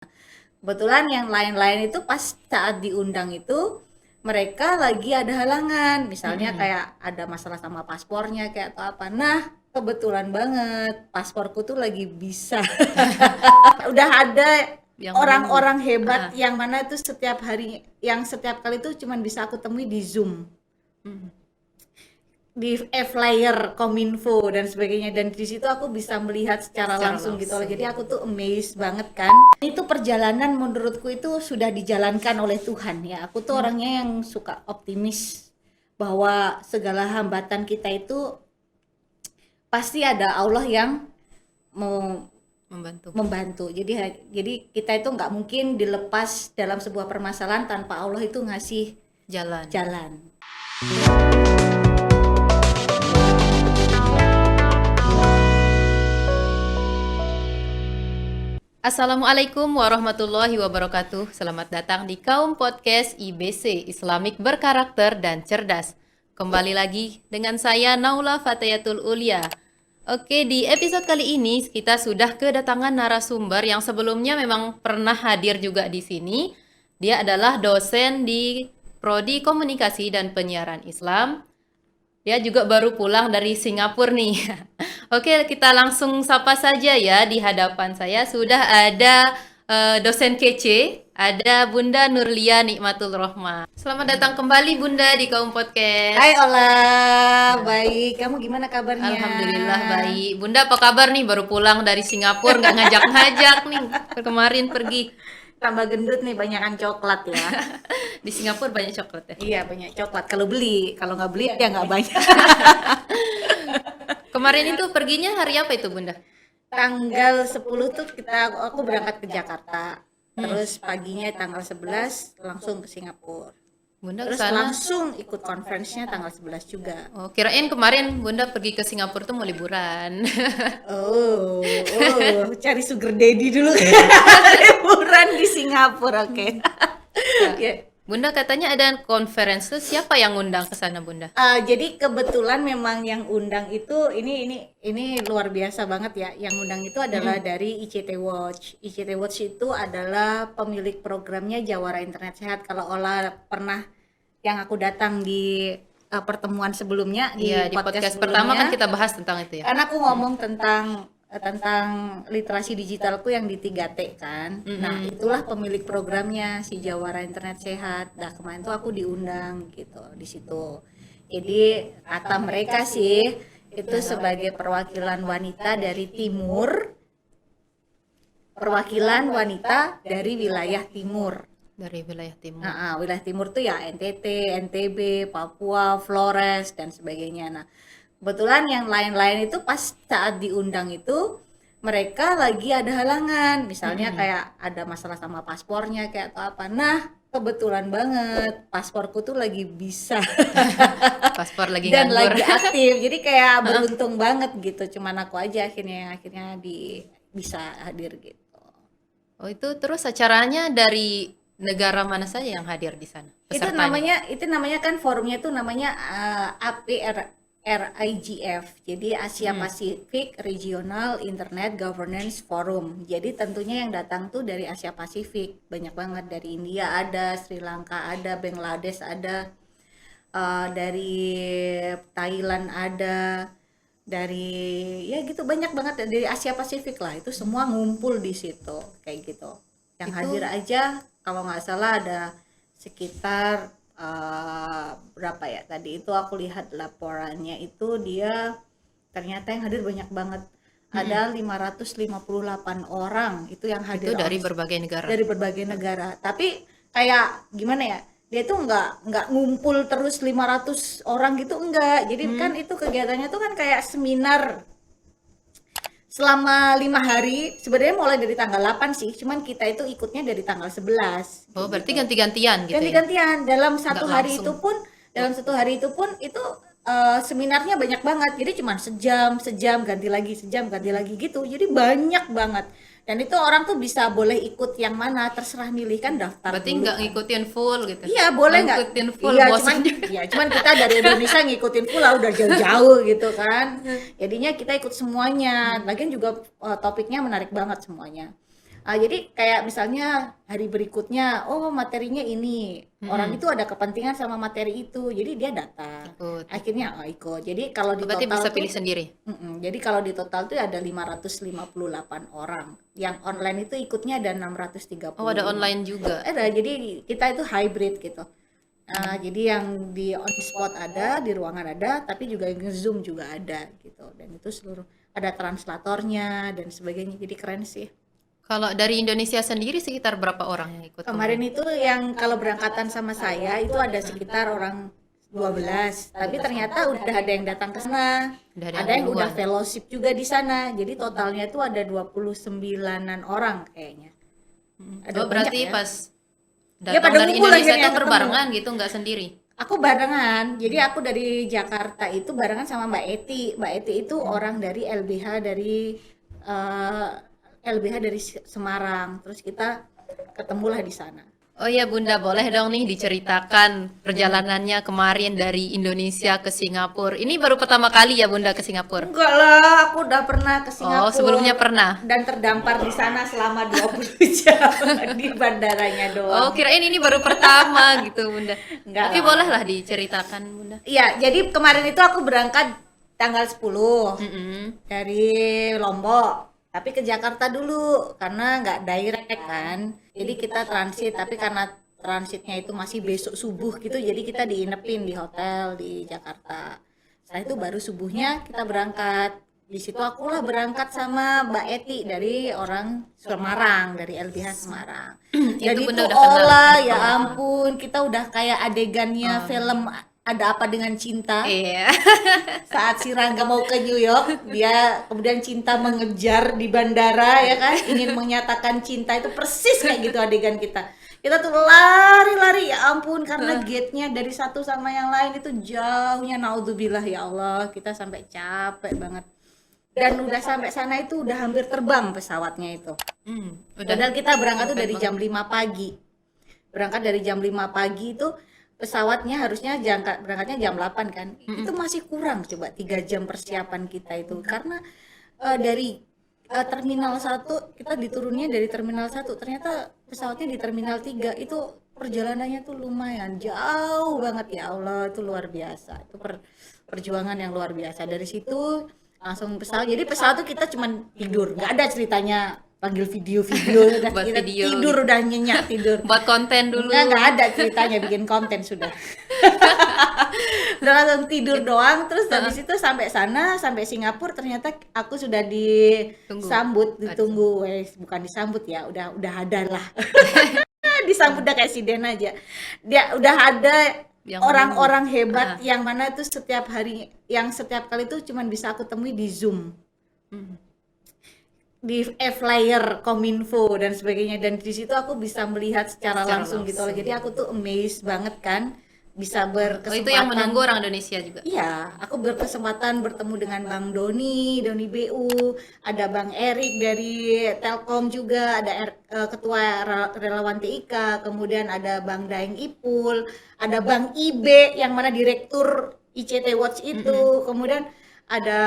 Kebetulan yang lain-lain itu pas saat diundang itu mereka lagi ada halangan, misalnya Mm-mm. kayak ada masalah sama paspornya kayak atau apa. Nah, kebetulan banget pasporku tuh lagi bisa. Udah ada Yang menunggu. orang-orang hebat Ah, yang mana tuh setiap hari, yang setiap kali tuh cuman bisa aku temui di Zoom, mm. di flyer Kominfo dan sebagainya, dan di situ aku bisa melihat secara Secara langsung gitu loh. langsung. Jadi aku tuh amazed banget kan. Itu perjalanan menurutku itu sudah dijalankan oleh Tuhan ya. Aku tuh Mm. orangnya yang suka optimis bahwa segala hambatan kita itu pasti ada Allah yang mau Membantu. membantu. Jadi kita itu nggak mungkin dilepas dalam sebuah permasalahan tanpa Allah itu ngasih Jalan. jalan. Assalamualaikum warahmatullahi wabarakatuh. Selamat datang di Kaum Podcast IBC, Islamic Berkarakter dan Cerdas. Kembali lagi dengan saya Naula Fatayatul Ulia. Oke, di episode kali ini kita sudah kedatangan narasumber yang sebelumnya memang pernah hadir juga di sini. Dia adalah dosen di Prodi Komunikasi dan Penyiaran Islam. Dia juga baru pulang dari Singapura nih. Oke, kita langsung sapa saja ya. Di hadapan saya sudah ada dosen kece, ada Bunda Nurlia Nikmatul Rohmah. Selamat datang kembali Bunda di Kaum Hai Podcast. Ola, baik. Kamu gimana kabarnya? Alhamdulillah baik. Bunda apa kabar nih? Baru pulang dari Singapura, nggak ngajak-ngajak nih. Kemarin pergi. Tambah gendut nih, banyakan coklat ya. Di Singapura banyak coklat ya. Iya, banyak coklat. Kalau beli, kalau nggak beli ya nggak banyak. Kemarin itu perginya hari apa itu Bunda? Tanggal 10 tuh aku berangkat ke Jakarta. Hmm. Terus paginya tanggal 11 langsung ke Singapura. Bunda ke Terus sana. langsung ikut conference-nya tanggal 11 juga. Oh, kirain kemarin Bunda pergi ke Singapura tuh mau liburan. Cari sugar daddy dulu. Liburan di Singapura, oke. Ya. Ya. Bunda katanya ada conference tuh siapa yang ngundang ke sana Bunda? Jadi kebetulan memang yang undang itu ini luar biasa banget ya. Yang undang itu adalah Mm-mm. dari ICT Watch. ICT Watch itu adalah pemilik programnya Jawara Internet Sehat. Kalau Ola pernah yang aku datang di pertemuan sebelumnya, Iya, di di podcast podcast pertama kan sebelumnya, kita bahas tentang itu ya. kan aku ngomong tentang literasi digitalku yang di 3T kan. Nah, Mm-mm. itulah pemilik programnya si Jawara Internet Sehat. Nah, kemarin tuh aku diundang gitu di situ. Jadi kata mereka sih itu sebagai perwakilan wanita dari timur, perwakilan wanita dari wilayah timur. Dari wilayah timur. Nah, wilayah timur tuh ya NTT, NTB, Papua, Flores dan sebagainya. Nah, kebetulan yang lain-lain itu pas saat diundang itu mereka lagi ada halangan, misalnya Mm-mm. kayak ada masalah sama paspornya kayak atau apa. Nah, kebetulan banget pasporku tuh lagi bisa Paspor lagi dan nganggur. lagi aktif. Jadi kayak beruntung banget gitu. Cuman aku aja akhirnya bisa hadir gitu. Oh, itu terus acaranya dari negara mana saja yang hadir di sana? Pesertanya. Itu namanya kan forumnya itu namanya RIGF. Jadi Asia Hmm. Pacific Regional Internet Governance Forum. Jadi tentunya yang datang tuh dari Asia Pasifik. Banyak banget, dari India ada, Sri Lanka ada, Bangladesh ada, dari Thailand ada, dari ya gitu banyak banget dari Asia Pasifik lah. Itu semua ngumpul di situ kayak gitu. Yang Itu hadir aja kalau nggak salah ada sekitar berapa ya, tadi itu aku lihat laporannya itu dia ternyata yang hadir banyak banget, ada 558 orang itu yang itu hadir dari berbagai negara. dari berbagai negara. Tapi kayak gimana ya, dia tuh nggak ngumpul terus 500 orang gitu, enggak. Jadi kan itu kegiatannya tuh kan kayak seminar selama 5 hari, sebenarnya mulai dari tanggal 8 sih, cuman kita itu ikutnya dari tanggal 11 Oh, berarti gitu. ganti-gantian gitu ya. Ganti-gantian dalam Nggak satu hari langsung. itu pun, itu seminarnya banyak banget. Jadi cuman sejam sejam ganti lagi gitu, jadi banyak banget. Dan itu orang tuh bisa boleh ikut yang mana, terserah milih, kan daftar Berarti dulu nggak kan. ngikutin full gitu. Iya Kalau boleh nggak? ngikutin full Iya bosan juga. cuman kita dari Indonesia ngikutin pula udah jauh-jauh gitu kan. Jadinya kita ikut semuanya. Lagian juga topiknya menarik banget semuanya. Jadi kayak misalnya hari berikutnya, oh materinya ini, orang Mm-mm. itu ada kepentingan sama materi itu, jadi dia datang. Ikut. Akhirnya ikut. Jadi kalau Oh, di berarti bisa total pilih tuh, sendiri. jadi kalau di total tuh ada 558 orang. Yang online itu ikutnya ada Oh, ada 635. online juga. Jadi kita itu hybrid gitu. Jadi yang di on spot ada, di ruangan ada, tapi juga yang Zoom juga ada gitu. Dan itu seluruh ada translatornya dan sebagainya. Jadi keren sih. Kalau dari Indonesia sendiri sekitar berapa orang yang ikut Kemarin kemarin? itu yang kalau berangkatan sama saya itu ada sekitar orang 12, tapi ternyata udah ada yang datang ke sana. Udah ada Ada yang yang udah duluan. fellowship juga di sana. Jadi totalnya itu ada 29-an orang kayaknya. Ada Oh, banyak berarti ya. pas Dia datang pada dari ngumpul Indonesia akhirnya itu ketemu. berbarengan gitu, nggak sendiri. Aku barengan. Jadi aku dari Jakarta itu barengan sama Mbak Eti. Mbak Eti itu orang dari LBH dari Semarang. Terus kita ketemulah di sana. Oh iya Bunda, boleh dong nih diceritakan perjalanannya kemarin dari Indonesia ke Singapura. Ini baru pertama kali ya Bunda ke Singapura? Enggak lah, aku udah pernah ke Oh, sebelumnya Singapura pernah. dan terdampar di sana selama 20 jam di bandaranya Oh, doang. kirain ini baru pertama gitu Bunda. Enggak Tapi lah. bolehlah diceritakan Bunda. Iya, jadi kemarin itu aku berangkat tanggal 10 Mm-mm. dari Lombok, tapi ke Jakarta dulu karena nggak direct kan. Jadi kita transit, tapi karena transitnya itu masih besok subuh gitu, jadi kita diinepin di hotel di Jakarta. Setelah itu baru subuhnya kita berangkat. Di situ akulah berangkat sama Mbak Eti dari orang Semarang, dari LBH Semarang. Dan Itu itu Bunda udah kenal. olah ya ampun, kita udah kayak adegannya film Ada Apa Dengan Cinta. Iya. Saat si Rangga mau ke New York, dia kemudian cinta mengejar di bandara ya kan, ingin menyatakan cinta, itu persis kayak gitu adegan kita. Kita tuh lari-lari ya ampun karena gate-nya dari satu sama yang lain itu jauhnya, naudzubillah ya Allah, kita sampai capek banget. Dan udah sampai sana itu udah hampir terbang pesawatnya itu. Udah Padahal kita berangkat tuh dari jam 5 pagi. Berangkat dari jam 5 pagi itu pesawatnya harusnya berangkatnya jam 8 kan. Itu masih kurang coba 3 jam persiapan kita itu karena dari terminal 1 kita diturunnya dari terminal 1, ternyata pesawatnya di terminal 3 itu perjalanannya tuh lumayan jauh banget ya Allah, itu luar biasa. Itu perjuangan yang luar biasa. Dari situ langsung pesawat. Jadi pesawat tuh kita cuman tidur, nggak ada ceritanya panggil video-video, udah Buat kita video tidur udah nyenyak tidur. buat konten dulu. Nggak ada ceritanya bikin konten sudah. Udah langsung tidur doang, terus habis itu sampai sana, sampai Singapura ternyata aku sudah disambut, ditunggu, bukan disambut ya, udah ada lah. Disambut udah kayak si Den aja. Dia udah ada Yang orang-orang hebat yang mana itu setiap hari, yang setiap kali itu cuman bisa aku temui di Zoom. Di flyer Kominfo dan sebagainya, dan di situ aku bisa melihat secara langsung gitu loh. Jadi aku tuh amazed banget kan bisa Oh, berkesempatan. itu yang menunggu orang Indonesia juga. Iya, aku berkesempatan bertemu dengan Bang Doni BU, ada Bang Erik dari Telkom juga, ada Ketua Relawan TIK, kemudian ada Bang Daeng Ipul, ada Bang Ibe yang mana Direktur ICT Watch itu, kemudian ada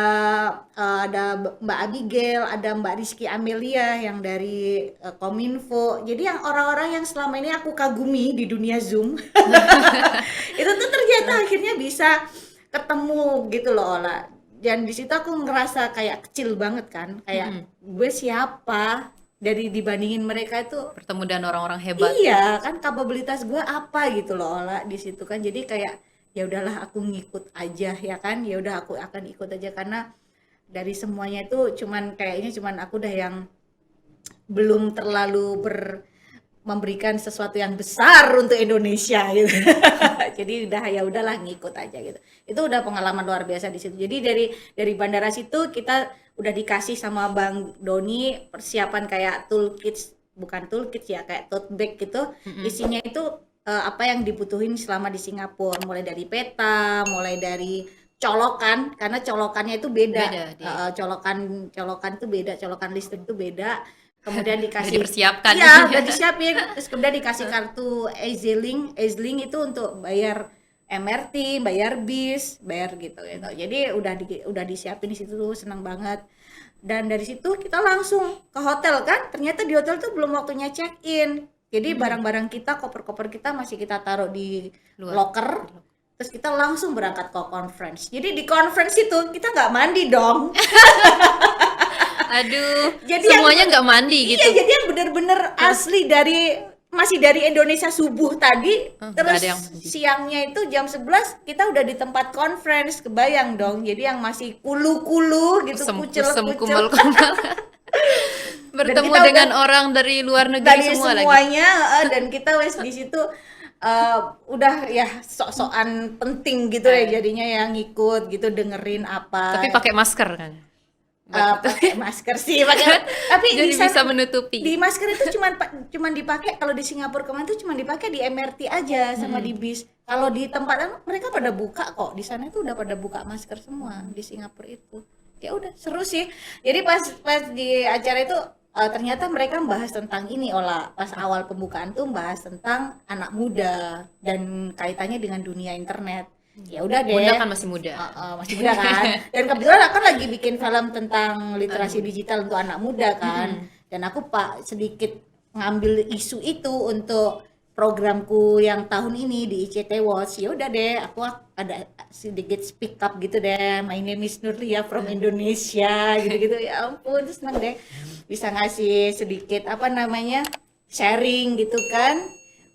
Mbak Abigail, ada Mbak Rizky Amelia yang dari Kominfo. Jadi yang orang-orang yang selama ini aku kagumi di dunia Zoom itu tuh ternyata akhirnya bisa ketemu gitu loh Ola. Dan di situ aku ngerasa kayak kecil banget kan, kayak gue siapa dari dibandingin mereka itu. Bertemu dengan orang-orang hebat. Iya kan, kapabilitas gue apa gitu loh Ola di situ kan. Jadi kayak ya udahlah aku ngikut aja ya kan, ya udah aku akan ikut aja karena dari semuanya itu kayaknya cuman aku udah yang belum terlalu memberikan sesuatu yang besar untuk Indonesia gitu. Jadi udah ya udahlah ngikut aja gitu. Itu udah pengalaman luar biasa di situ. Jadi dari bandara situ kita udah dikasih sama Bang Doni persiapan kayak toolkits, bukan toolkits ya, kayak tote bag gitu. Isinya itu apa yang dibutuhin selama di Singapura, mulai dari peta, mulai dari colokan, karena colokannya itu beda. Colokan itu beda, colokan listrik itu beda. Kemudian dikasih dipersiapkan. Ya, udah disiapin. Terus kemudian dikasih kartu EZ-Link itu untuk bayar MRT, bayar bis, bayar gitu. Jadi udah disiapin di situ tuh, senang banget. Dan dari situ kita langsung ke hotel kan. Ternyata di hotel tuh belum waktunya check in. Jadi barang-barang kita, koper-koper kita masih kita taruh di Luar. locker. Terus kita langsung berangkat ke conference. Jadi di conference itu kita nggak mandi dong. Aduh, Jadi semuanya nggak mandi Iya, gitu. jadi yang bener-bener asli masih dari Indonesia subuh tadi, Nggak terus ada yang mandi. siangnya itu jam 11 kita udah di tempat conference, kebayang dong. Jadi yang masih kulu-kulu gitu, Kusem-kusem, kucel-kucel. kumal-kumal. Bertemu kita dengan udah orang dari luar negeri dari semua lagi. semuanya, dan kita wes di situ udah ya sok-sokan penting gitu ya jadinya, yang ngikut gitu dengerin apa. Tapi pakai masker kan. Pakai masker sih, tapi Jadi di sana- bisa menutupi. di masker itu cuman dipakai kalau di Singapura kemarin tuh cuman dipakai di MRT aja sama di bis. Kalau di tempat mereka pada buka kok, di sana itu udah pada buka masker semua di Singapura itu. Ya udah seru sih. Jadi pas di acara itu ternyata mereka bahas tentang ini, Ola. Pas awal pembukaan tuh bahas tentang anak muda dan kaitannya dengan dunia internet. Ya udah deh. Bunda kan masih muda. Masih muda kan. Dan kebetulan aku lagi bikin film tentang literasi digital untuk anak muda kan. Dan aku sedikit ngambil isu itu untuk programku yang tahun ini di ICT Watch. Ya udah deh, aku ada sedikit speak up gitu deh. My name is Nurlia from Indonesia gitu-gitu. Ya ampun, terus seneng deh bisa ngasih sedikit sharing gitu kan.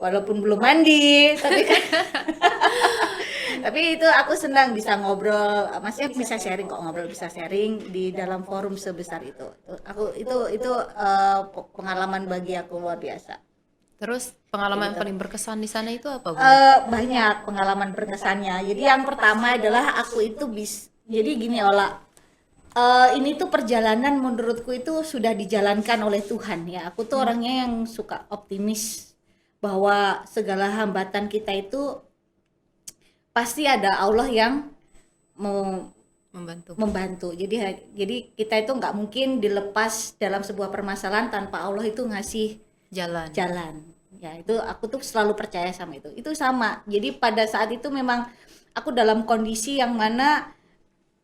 Walaupun belum mandi, tapi kan tapi itu aku senang bisa ngobrol, maksudnya bisa sharing kok, ngobrol bisa sharing di dalam forum sebesar itu. Aku itu pengalaman bagi aku luar biasa. Terus pengalaman yang paling berkesan di sana itu apa, Bu? Banyak pengalaman berkesannya. Jadi yang pertama adalah aku itu jadi gini Ola, ini tuh perjalanan menurutku itu sudah dijalankan oleh Tuhan ya. Aku tuh orangnya yang suka optimis bahwa segala hambatan kita itu pasti ada Allah yang mau membantu. Jadi kita itu nggak mungkin dilepas dalam sebuah permasalahan tanpa Allah itu ngasih jalan. Ya itu aku tuh selalu percaya sama itu. Itu sama. Jadi pada saat itu memang aku dalam kondisi yang mana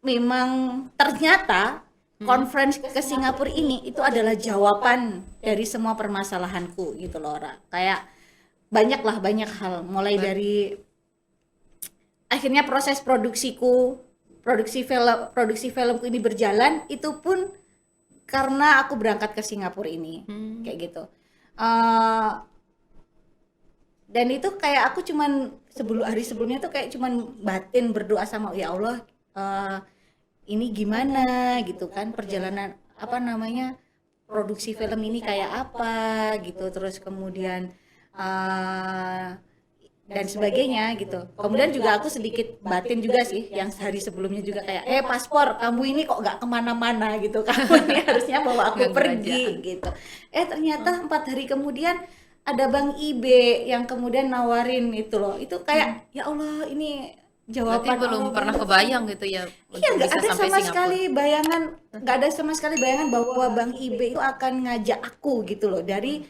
memang ternyata conference ke Singapura ini itu adalah jawaban dari semua permasalahanku gitu loh, Ra. Kayak banyak hal, mulai dari akhirnya proses produksi filmku ini berjalan, itu pun karena aku berangkat ke Singapura ini. Kayak gitu. Dan itu kayak aku cuman hari sebelumnya tuh kayak cuman batin berdoa sama ya Allah, ini gimana gitu kan, perjalanan produksi film ini kayak apa gitu, terus kemudian dan sebagainya gitu. Kemudian juga aku sedikit batin juga sih, yang sehari sebelumnya juga kayak paspor kamu ini kok nggak kemana-mana gitu, kamu ini harusnya bawa aku pergi gitu. Ternyata 4 hari kemudian ada Bang Ibe yang kemudian nawarin itu loh. Itu kayak ya Allah, ini jawaban. Berarti belum pernah kebayang gitu ya. Iya, nggak ada sama sekali bayangan bahwa Bang Ibe itu akan ngajak aku gitu loh, dari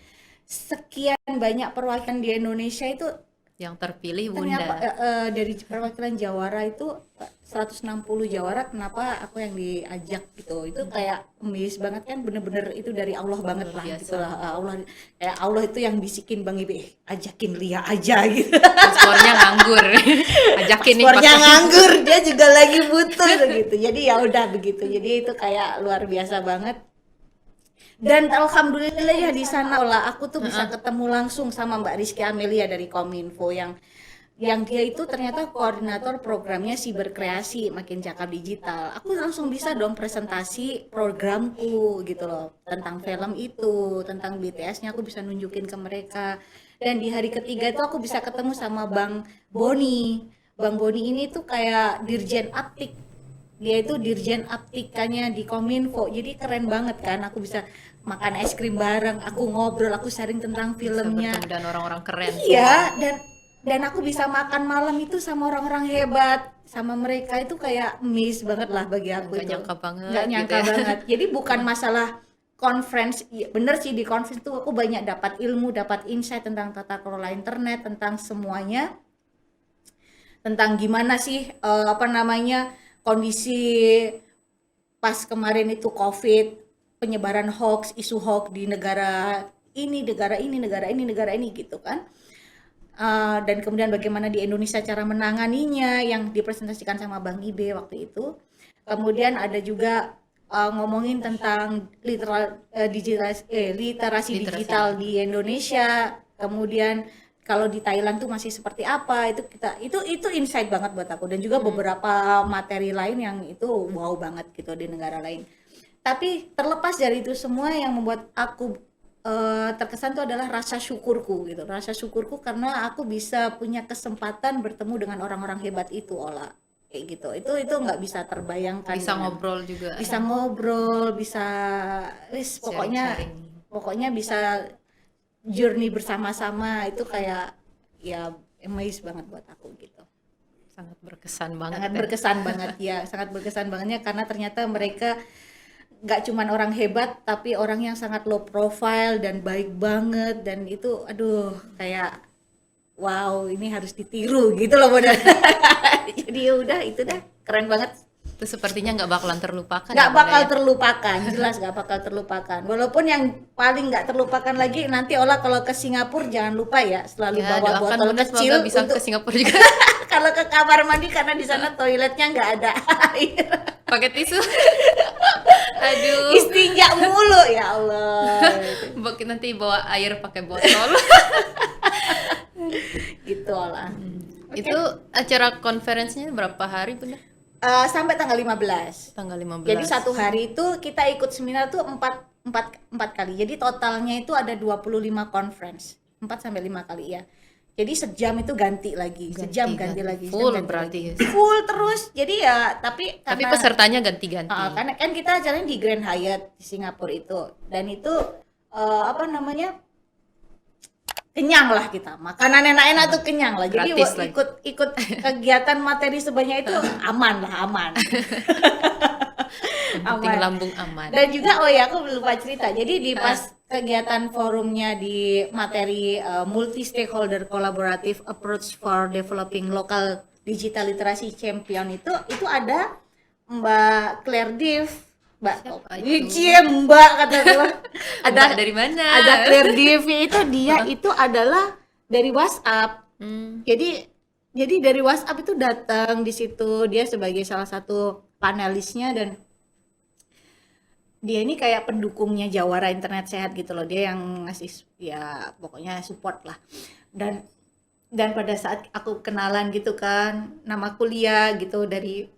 sekian banyak perwakilan di Indonesia itu yang terpilih Bunda. Ternyata dari perwakilan Jawara itu 160 Jawara, kenapa aku yang diajak gitu. Itu kayak amazed banget kan, bener-bener itu dari Allah banget lah gitu lah. Allah itu yang bisikin Bang Ibe, ajakin Lia aja gitu. Paspornya nganggur. Ajakin nih paspornya nganggur, dia juga lagi butuh gitu. Jadi ya udah begitu. Jadi itu kayak luar biasa banget. Dan alhamdulillah ya di sana aku tuh bisa ketemu langsung sama Mbak Rizky Amelia dari Kominfo yang dia itu ternyata koordinator programnya Siberkreasi Makin Cakap Digital. Aku langsung bisa dong presentasi programku gitu loh, tentang film itu, tentang BTS-nya aku bisa nunjukin ke mereka. Dan di hari ketiga itu aku bisa ketemu sama Bang Boni. Bang Boni ini tuh kayak dirjen aptik. Dia itu dirjen aptikanya di Kominfo. Jadi keren banget kan, aku bisa makan es krim bareng, aku ngobrol, aku sharing tentang filmnya. Dan orang-orang keren. Iya, dan aku bisa makan malam itu sama orang-orang hebat, sama mereka. Itu kayak miss banget lah bagi aku. Gak nyangka banget. Gak nyangka banget. Jadi bukan masalah conference, bener sih di conference tuh aku banyak dapat ilmu, dapat insight tentang tata kelola internet, tentang semuanya, tentang gimana sih kondisi pas kemarin itu COVID, penyebaran hoax, isu hoax di negara ini, negara ini, negara ini, negara ini gitu kan. Dan kemudian bagaimana di Indonesia cara menanganinya yang dipresentasikan sama Bang Ibe waktu itu. Kemudian ada juga ngomongin tentang literasi digital di Indonesia. Kemudian kalau di Thailand tuh masih seperti apa, itu insight banget buat aku, dan juga beberapa materi lain yang itu wow banget gitu di negara lain. Tapi terlepas dari itu semua, yang membuat aku terkesan itu adalah rasa syukurku gitu, rasa syukurku karena aku bisa punya kesempatan bertemu dengan orang-orang hebat itu, Ola, kayak gitu. Itu nggak bisa terbayangkan. Bisa ngobrol juga. Bisa ngobrol, bisa pokoknya Sharing-sharing. bisa journey bersama-sama. Itu kayak ya amazed banget buat aku gitu. Sangat berkesan banget. Sangat berkesan banget ya, sangat berkesan bangetnya karena ternyata mereka nggak cuman orang hebat, tapi orang yang sangat low profile dan baik banget, dan itu aduh kayak wow, ini harus ditiru gitu loh benar. Jadi ya udah, itu dah keren banget. Itu sepertinya nggak bakalan terlupakan. Nggak ya, Bunda, bakal ya? terlupakan, jelas nggak bakal terlupakan. Walaupun yang paling nggak terlupakan lagi, nanti Ola kalau ke Singapura jangan lupa ya, selalu Ya, bawa doakan botol Bunda kecil semoga bisa untuk ke Singapura juga. kalau ke kamar mandi, karena di sana toiletnya nggak ada air. Pakai tisu. Aduh. Istinja mulu ya Allah. Nanti bawa air pakai botol. Gitu lah. Itu acara konferensinya berapa hari, Bunda? Sampai tanggal 15. Tanggal 15. Jadi satu hari itu kita ikut seminar tuh 4 kali. Jadi totalnya itu ada 25 conference. 4 sampai 5 kali ya. Jadi sejam itu ganti lagi. Sejam ganti lagi. Full sejam ganti berarti lagi. ya. Full terus. Jadi ya Tapi karena pesertanya ganti-ganti. karena kan kita acaranya di Grand Hyatt di Singapura itu. Dan itu apa namanya? Kenyang lah kita, makanan enak-enak tuh kenyang lah. Jadi Gratis lagi. ikut kegiatan materi sebanyak itu aman lah, aman. Yang penting lambung aman. Dan juga oh ya, aku lupa cerita. Jadi di pas kegiatan forumnya di materi multi stakeholder collaborative approach for developing local digital literacy champion, itu ada Mbak Claire Div. Siapa Mbak kata gua. Mbak dari mana? Ada Claire Div itu, dia itu adalah dari WhatsApp. Jadi dari WhatsApp itu datang di situ, dia sebagai salah satu panelisnya, dan dia ini kayak pendukungnya Jawara Internet Sehat gitu loh. Dia yang ngasih ya pokoknya support lah. Dan pada saat aku kenalan gitu kan, nama kuliah gitu dari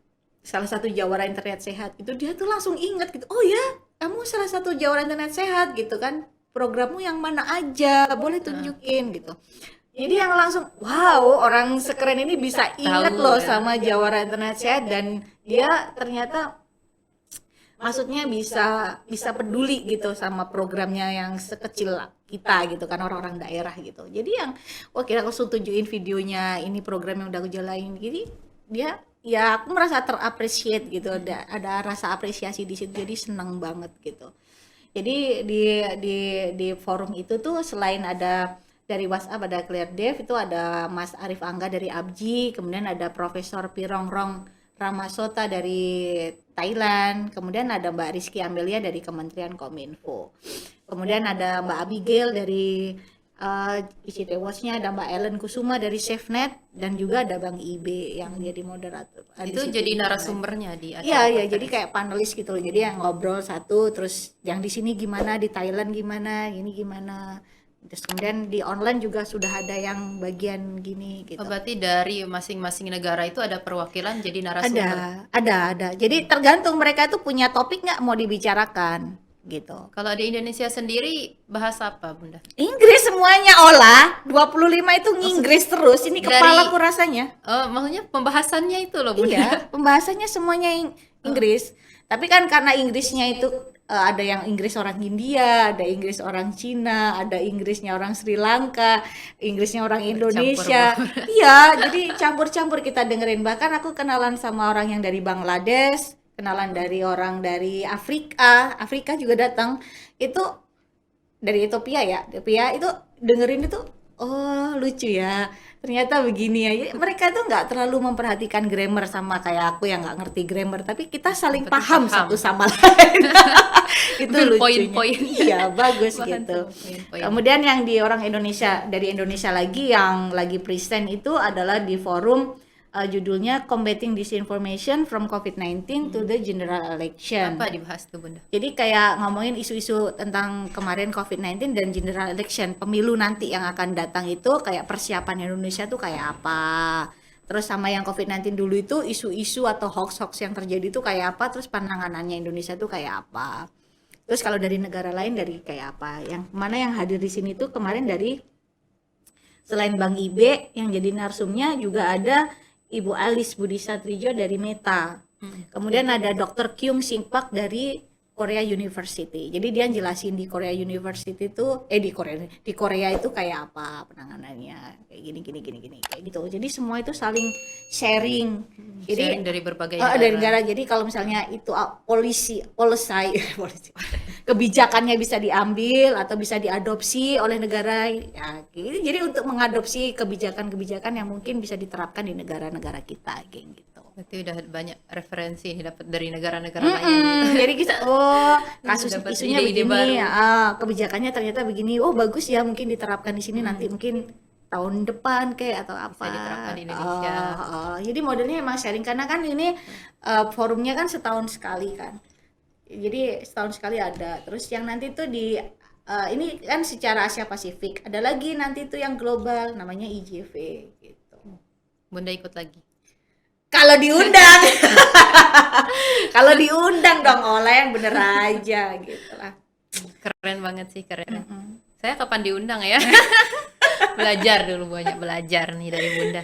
salah satu Jawara Internet Sehat, itu dia tuh langsung inget gitu. Oh ya, kamu salah satu Jawara Internet Sehat gitu kan. Programmu yang mana aja, boleh tunjukin gitu. Jadi yang langsung wow, orang sekeren ini bisa inget loh sama Jawara Internet Sehat, dan dia ternyata maksudnya bisa peduli gitu sama programnya yang sekecil kita gitu kan, orang-orang daerah gitu. Jadi yang kira aku tunjukin videonya, ini program yang udah aku jalanin. Jadi dia ya aku merasa terappreciate gitu, ada rasa apresiasi di situ, jadi senang banget gitu. Jadi di forum itu tuh selain ada dari WhatsApp, ada Claire Dev, itu ada Mas Arif Angga dari ABJI, kemudian ada Profesor Pirongrong Ramasota dari Thailand, kemudian ada Mbak Rizky Amelia dari Kementerian Kominfo, kemudian ada Mbak Abigail dari ICT Watch-nya, ada Mbak Ellen Kusuma dari SafeNet, dan juga ada Bang Ibe yang jadi moderator. Itu jadi narasumbernya di acara. Iya, jadi kayak panelis gitu loh. Jadi yang ngobrol satu, terus yang di sini gimana, di Thailand gimana, ini gimana. Terus kemudian di online juga sudah ada yang bagian gini gitu. Berarti dari masing-masing negara itu ada perwakilan jadi narasumber. Ada. Jadi tergantung mereka itu punya topik nggak mau dibicarakan gitu. Kalau di Indonesia sendiri bahas apa, Bunda? Inggris semuanya, Ola. 25 itu Inggris terus. Ini kepalaku rasanya. Oh, maksudnya pembahasannya itu loh, Bunda. Iya, pembahasannya semuanya Inggris. Tapi kan karena Inggrisnya itu ada yang Inggris orang India, ada Inggris orang Cina, ada Inggrisnya orang Sri Lanka, Inggrisnya orang Indonesia. Iya, jadi campur-campur kita dengerin. Bahkan aku kenalan sama orang yang dari Bangladesh, kenalan dari orang dari Afrika juga datang. Itu dari Ethiopia ya, Ethiopia itu dengerin itu, oh lucu ya. ternyata begini ya. Jadi mereka tuh nggak terlalu memperhatikan grammar sama kayak aku yang nggak ngerti grammar, tapi kita saling Yang penting paham paham. satu sama lain. Itu Ambil lucunya. poin-poinnya. Iya, bagus Bahan gitu. sama poin-poin. Kemudian yang di orang Indonesia, dari Indonesia lagi yang lagi present itu adalah di forum judulnya Combating Disinformation from COVID-19 to the General Election. Apa dibahas tuh Bunda? Jadi kayak ngomongin isu-isu tentang kemarin COVID-19 dan general election, pemilu nanti yang akan datang itu kayak persiapan Indonesia tuh kayak apa. Terus sama yang COVID-19 dulu itu isu-isu atau hoax-hoax yang terjadi itu kayak apa, terus penanganannya Indonesia tuh kayak apa. Terus kalau dari negara lain dari kayak apa. Yang mana yang hadir di sini tuh kemarin dari selain Bang Ibe yang jadi narsumnya juga ada Ibu Alice Budi Satrijo dari Meta. Kemudian ada Dr. Kyung Sing Pak dari Korea University. Jadi dia jelasin di Korea University itu di Korea itu kayak apa penanganannya, kayak gini kayak gitu. Jadi semua itu saling sharing. Jadi Sharing dari berbagai dari negara. negara. Jadi kalau misalnya itu policy kebijakannya bisa diambil atau bisa diadopsi oleh negara ya gitu. Jadi untuk mengadopsi kebijakan-kebijakan yang mungkin bisa diterapkan di negara-negara kita kayak gitu. Berarti udah banyak referensi nih dapat dari negara-negara lain. Jadi kita kasus Dapat isunya ide-ide begini, baru. kebijakannya ternyata begini, bagus ya mungkin diterapkan di sini nanti mungkin tahun depan kayak atau apa. diterapkan di Indonesia. Jadi modelnya emang sharing karena kan ini forumnya kan setahun sekali kan. Jadi setahun sekali ada. Terus yang nanti tuh di ini kan secara Asia Pasifik. Ada lagi nanti tuh yang global namanya IJV gitu. Bunda ikut lagi. Kalau diundang. Kalau diundang dong Ola yang bener aja gitu lah. Keren banget sih, keren. Saya kapan diundang ya? Belajar dulu, banyak belajar nih dari Bunda.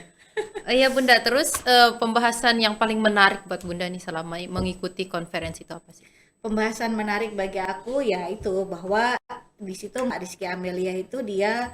Iya Bunda, terus pembahasan yang paling menarik buat Bunda nih selama mengikuti konferensi itu apa sih? Pembahasan menarik bagi aku ya itu bahwa di situ Mbak Rizky Amelia itu dia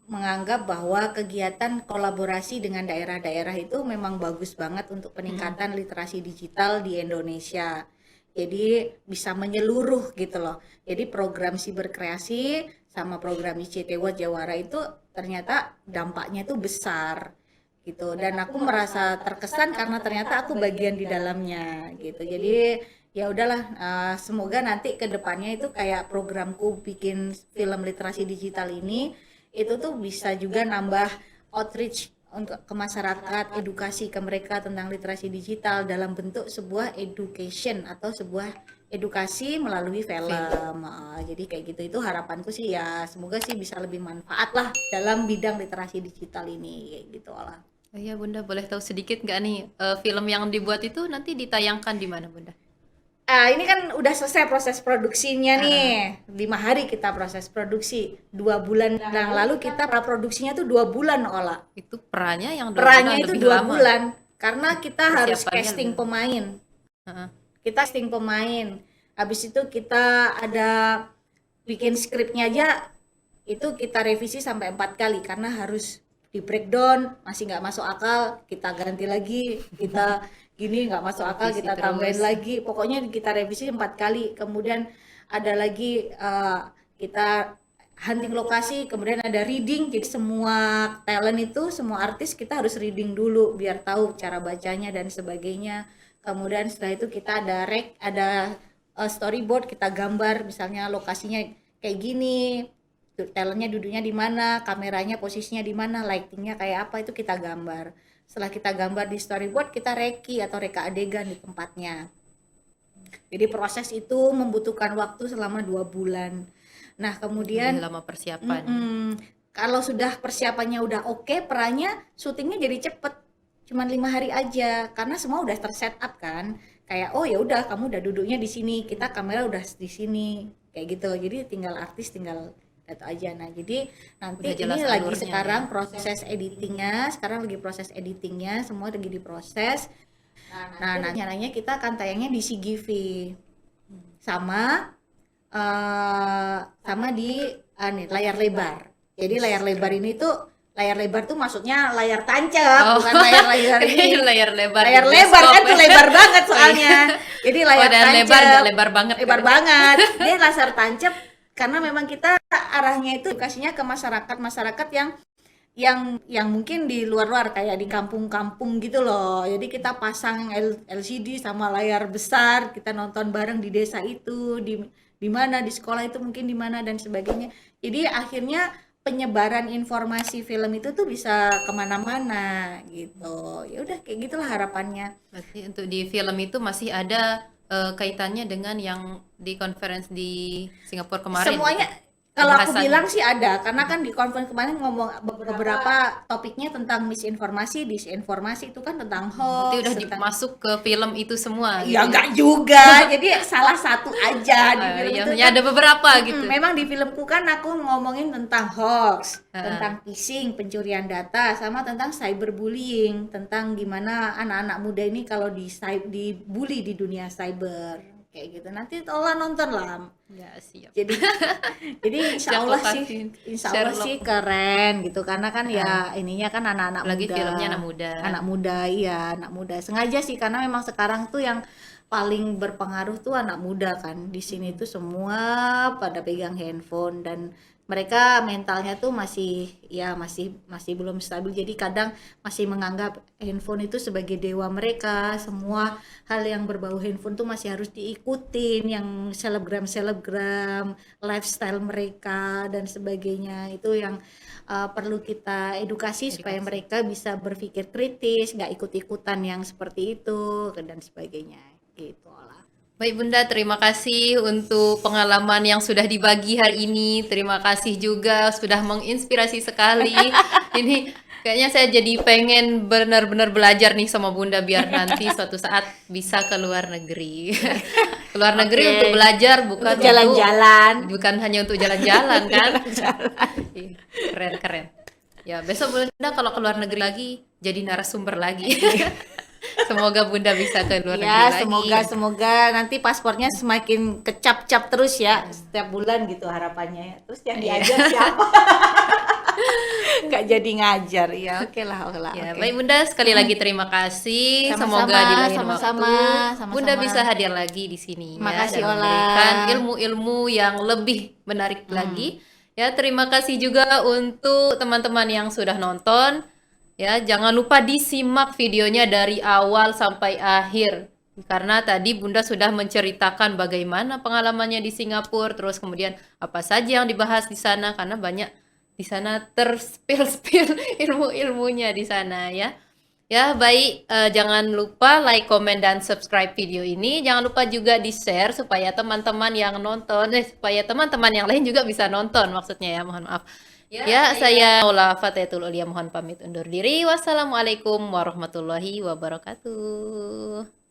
menganggap bahwa kegiatan kolaborasi dengan daerah-daerah itu memang bagus banget untuk peningkatan literasi digital di Indonesia. Jadi bisa menyeluruh gitu loh. Jadi program Siberkreasi sama program ICT Jawara itu ternyata dampaknya itu besar gitu. Dan aku merasa terkesan karena ternyata aku bagian di dalamnya gitu. Jadi ya udahlah, semoga nanti ke depannya itu kayak programku bikin film literasi digital ini itu tuh bisa juga nambah outreach untuk ke masyarakat, edukasi ke mereka tentang literasi digital dalam bentuk sebuah education atau sebuah edukasi melalui film. Jadi kayak gitu, itu harapanku sih ya, semoga sih bisa lebih manfaat lah dalam bidang literasi digital ini kayak gitu lah. Oh iya Bunda, boleh tahu sedikit nggak nih film yang dibuat itu nanti ditayangkan di mana Bunda? Ini kan udah selesai proses produksinya nih, 5 hari kita proses produksi, 2 bulan yang lalu kita praproduksinya tuh 2 bulan Ola. Itu perannya yang 2 Perannya bulan itu lebih 2 lama. bulan karena kita harus Persiapannya casting lebih. pemain. Heeh. Kita casting pemain. Habis itu kita ada bikin skripnya aja itu kita revisi sampai 4 kali karena harus di breakdown, masih nggak masuk akal, kita ganti lagi, kita gini nggak masuk akal, Revisi kita terus. tambahin lagi, pokoknya kita revisi 4 kali. Kemudian ada lagi kita hunting lokasi, kemudian ada reading, jadi semua talent itu, semua artis kita harus reading dulu biar tahu cara bacanya dan sebagainya. Kemudian setelah itu kita ada storyboard, kita gambar misalnya lokasinya kayak gini, talentnya duduknya di mana, kameranya posisinya di mana, lightingnya kayak apa, itu kita gambar. Setelah kita gambar di storyboard, kita reka adegan di tempatnya. Jadi proses itu membutuhkan waktu selama 2 bulan. Nah kemudian Lebih lama persiapan. kalau sudah persiapannya udah oke, perannya syutingnya jadi cepet, cuman 5 hari aja karena semua udah terset up kan, kayak oh ya udah kamu udah duduknya di sini, kita kamera udah di sini kayak gitu, jadi tinggal artis tinggal itu aja. Nah jadi nanti Udah jelas ini lagi alurnya sekarang ya. proses editingnya, semua lagi diproses. Nah nanti rencananya kita akan tayangnya di CGV sama di layar lebar. Jadi layar lebar tuh maksudnya layar tancap, bukan layar ini. Layar lebar. Layar di lebar bioskop kan tuh ya. lebar banget soalnya. Jadi layar dan tancap. lebar nggak lebar banget. Lebar kan? banget. Dia laser tancap karena memang kita arahnya itu edukasinya ke masyarakat yang yang mungkin di luar-luar kayak di kampung-kampung gitu loh. Jadi kita pasang LCD sama layar besar, kita nonton bareng di desa itu, di mana di sekolah itu mungkin di mana dan sebagainya. Jadi akhirnya penyebaran informasi film itu tuh bisa kemana-mana gitu. Ya udah kayak gitulah harapannya. Berarti untuk di film itu masih ada kaitannya dengan yang di conference di Singapura kemarin Semuanya gitu. kalau aku Pembahasannya. bilang sih ada, karena kan di conference kemarin ngomong beberapa topiknya tentang misinformasi, disinformasi itu kan tentang Berarti udah hoax, tentang masuk ke film itu semua gitu ya ya. enggak juga. Jadi salah satu aja di film Ya, itu ya kan. ada beberapa gitu. Memang di filmku kan aku ngomongin tentang hoax, Heeh. tentang phishing, pencurian data, sama tentang cyberbullying, tentang gimana anak-anak muda ini kalau dibully di dunia cyber kayak gitu. Nanti tolong nonton lah. Ya, siap. Jadi insya Siap Allah sih, lokasi insya Allah Sherlock. sih keren gitu karena kan ya ininya kan anak-anak Lagi muda, filmnya anak muda. iya anak muda. Sengaja sih karena memang sekarang tuh yang paling berpengaruh tuh anak muda kan. Di sini tuh semua pada pegang handphone dan mereka mentalnya tuh masih belum stabil. Jadi kadang masih menganggap handphone itu sebagai dewa mereka. Semua hal yang berbau handphone tuh masih harus diikutin, yang selebgram lifestyle mereka dan sebagainya. Itu yang perlu kita edukasi supaya mereka bisa berpikir kritis, nggak ikut-ikutan yang seperti itu dan sebagainya gitu lah. Baik Bunda, terima kasih untuk pengalaman yang sudah dibagi hari ini. Terima kasih juga sudah menginspirasi sekali. Ini kayaknya saya jadi pengen benar-benar belajar nih sama Bunda biar nanti suatu saat bisa ke luar negeri. Ke luar negeri Oke. untuk belajar bukan Untuk jalan-jalan. bukan hanya untuk jalan-jalan kan. Ih, keren-keren. Ya, besok Bunda kalau ke luar negeri lagi jadi narasumber lagi. Semoga Bunda bisa ke luar negeri Ya, lagi. semoga nanti paspornya semakin kecap-cap terus ya setiap bulan gitu harapannya. Terus yang diajar siapa? Nggak jadi ngajar. Ya, oke lah, oke lah. Ya, Oke. baik Bunda, sekali lagi terima kasih. Sama-sama, Semoga di lain sama-sama, waktu sama-sama. Bunda bisa hadir lagi di sini ya Makasih, dan Ola. memberikan ilmu-ilmu yang lebih menarik lagi. Ya, terima kasih juga untuk teman-teman yang sudah nonton. Ya, jangan lupa disimak videonya dari awal sampai akhir. Karena tadi Bunda sudah menceritakan bagaimana pengalamannya di Singapura, terus kemudian apa saja yang dibahas di sana karena banyak di sana terspill-spill ilmu-ilmunya di sana ya. Ya, baik, jangan lupa like, comment, dan subscribe video ini. Jangan lupa juga di-share supaya teman-teman yang nonton, supaya teman-teman yang lain juga bisa nonton maksudnya ya, mohon maaf. Ya, saya Naula Fatayatul Ulia mohon pamit undur diri. Wassalamualaikum warahmatullahi wabarakatuh.